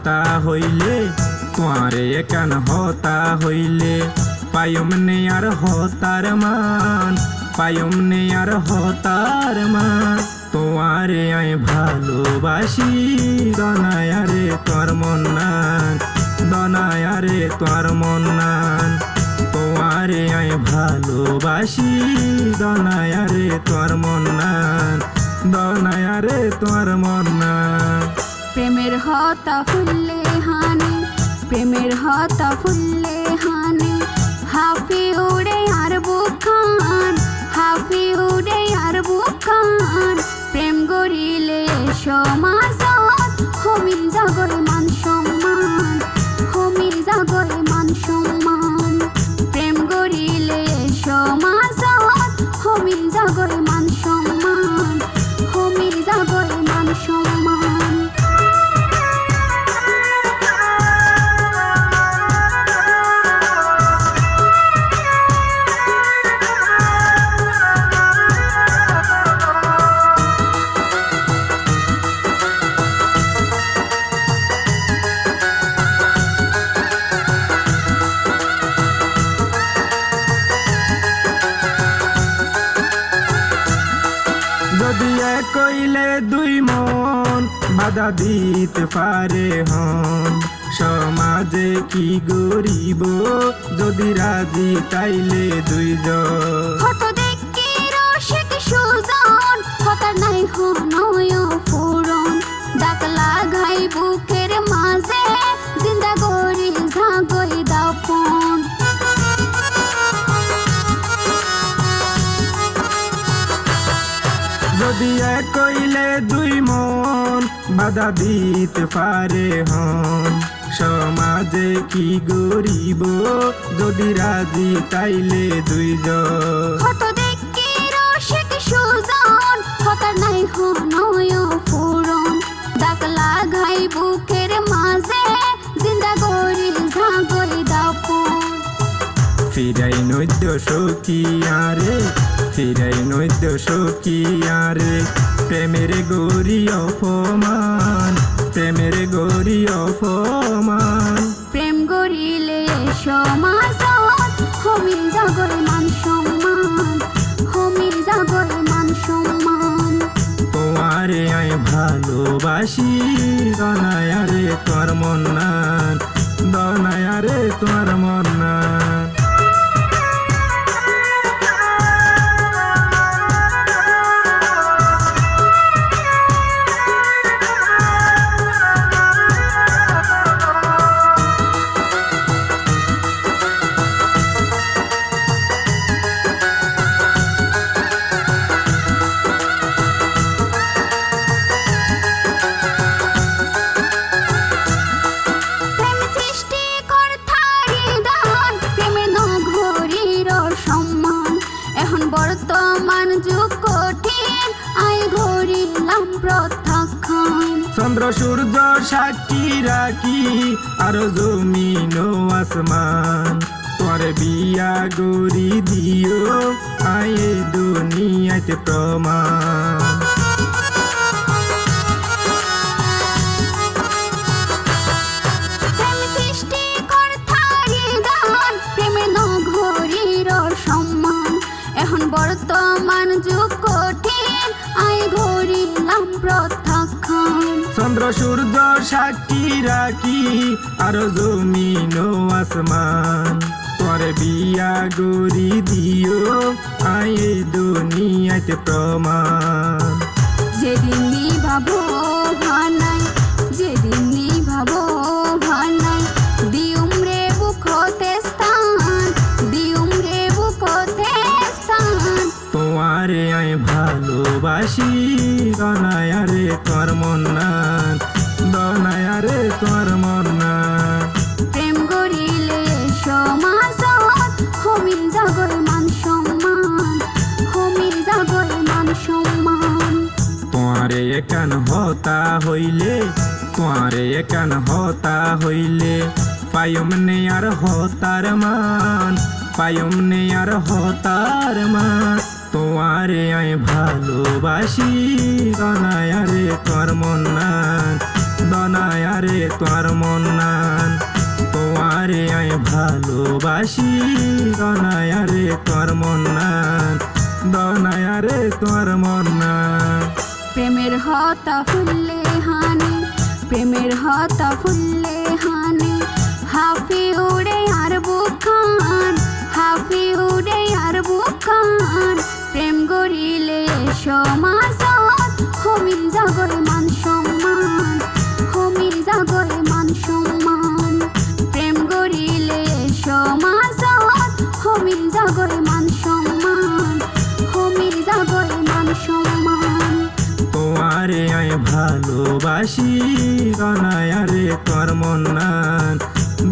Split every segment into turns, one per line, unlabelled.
হতা হইলে তোমারে কেন হতা হইলে পায়ম নে আর হতার মান পায়ম নে আর হতার মান তোমারে আয় ভালোবাসি দনায়ারে তোর মন নান দনায়ারে তোর মন নান তোমারে আয় ভালোবাসি দনায়ারে তোর মন নান দনায়ারে তোর মন নান
প্রেমের হতা ফুললে হানি প্রেমের হতা ফুললে হানি হাফি উড়ে আর বুখান হাফি উড়ে আর বুখান প্রেম গড়িলে সমাজত হমি জাগরে মান সম্মান হমি জাগরে মান সম্মান প্রেম গড়িলে সমাজত হমি জাগরে মান সম্মান হমি জাগরে মান সম্মান
যদি কইলে দুই মন বাধা দিতে পারে হন সমাজে কি গরিব যদি রাজি তাইলে দুইজন
কত দেখি রসিক সুজন হতার নাই হনয় ফুরন ডাক লাগাই বুকের মাঝে জিন্দা গরি ঝাগই দাফন
যদি কইলে দুই মন বাধা দিতে পারে হন সমাজে কি গরিব যদি রাজি তাইলে দুইজন
কত দেখি রসিক সুজন হতার নাই হনয় ফুরন ডাক লাগাই বুকের মাঝে জিন্দা গরি ঝাগই দাফন
ফিরাই নৈদ্য সখিয়ারে ফিরাই নৈদ্য সখিয়ারে প্রেমের গৌরী অপমান প্রেমের গৌরী অপমান
প্রেম গড়িলে সমাজত হমি জাগরে মান সম্মান হমি জাগরে মান সম্মান
তোমারে আয় ভালোবাসি দনায়ারে তোর মন নান দনায়ারে তোর মন নান
প্রেম সৃষ্টি কর্তারি দান প্রেমের নগরীর সম্মান এখন বর্তমান যুগ কঠিন আয় ঘড়িলাম প্রত্যাখ্যান
চন্দ্র সূর্য সাক্ষী রাখি আর জমিন ও আসমান তোরে বিয়া গরি দিও আয়ে দুনিয়াতে প্রমাণ
প্রেম সৃষ্টি কর্তারি দান প্রেমের নগরীর সম্মান এখন বর্তমান যুগ কঠিন আয় ঘড়িলাম প্রত্যাখ্যান
চন্দ্র সূর্য সাক্ষী রাখি আর জমিন ও আসমান তোরে বিয়া গরি দিও আয়ে দুনিয়াতে প্রমাণ
যেদিন নিভাবো ভানাই যেদিন নিভাবো ভানাই দিউম রে বুকতে স্থান দিউম রে বুকতে স্থান
তোমারে আয় ভালোবাসি দনায়ারে তোর মন নান দনায়ারে তোর মন নান
প্রেম গড়িলে সমাজত হমি জাগরে মান সম্মান হমি জাগরে মান সম্মান
তোমারে কেন হতা হইলে তোমারে কেন হতা হইলে পায়ম নে আর হতার মান পায়ম নে আর হতার মান তোমারে আয় ভালোবাসি দনায়ারে তোর মন নান দনায়ারে তোর মন নান তোমারে আয় ভালোবাসি দনায়ারে তোর মন নান দনায়ারে তোর মন নান
প্রেমের হতা ফুললে হানি প্রেমের হতা ফুললে হানি হাফি উড়ে আর বুখান হাফি উড়ে আর বুখান প্রেম গড়িলে সমাজত হমিল জাগয় মান সম্মান হমিল জাগয় মান সম্মান প্রেম গড়িলে সমাজত হমিল জাগয় মান সম্মান হমিল জাগয় মান সম্মান
তোমারে আয় ভালোবাসি দনায়ারে তোর মন নান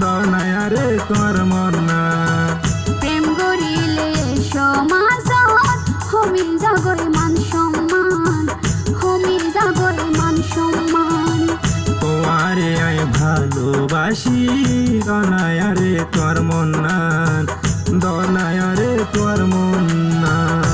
দনায়ারে তোর মন নান
প্রেম গড়িলে সমাজত হমিল জাগয় মান সম্মান হমিল জাগয় মান সম্মান
তোমারে আয় ভালোবাসি দনায়ারে তোর মন নান দনায়ারে তোর মন নান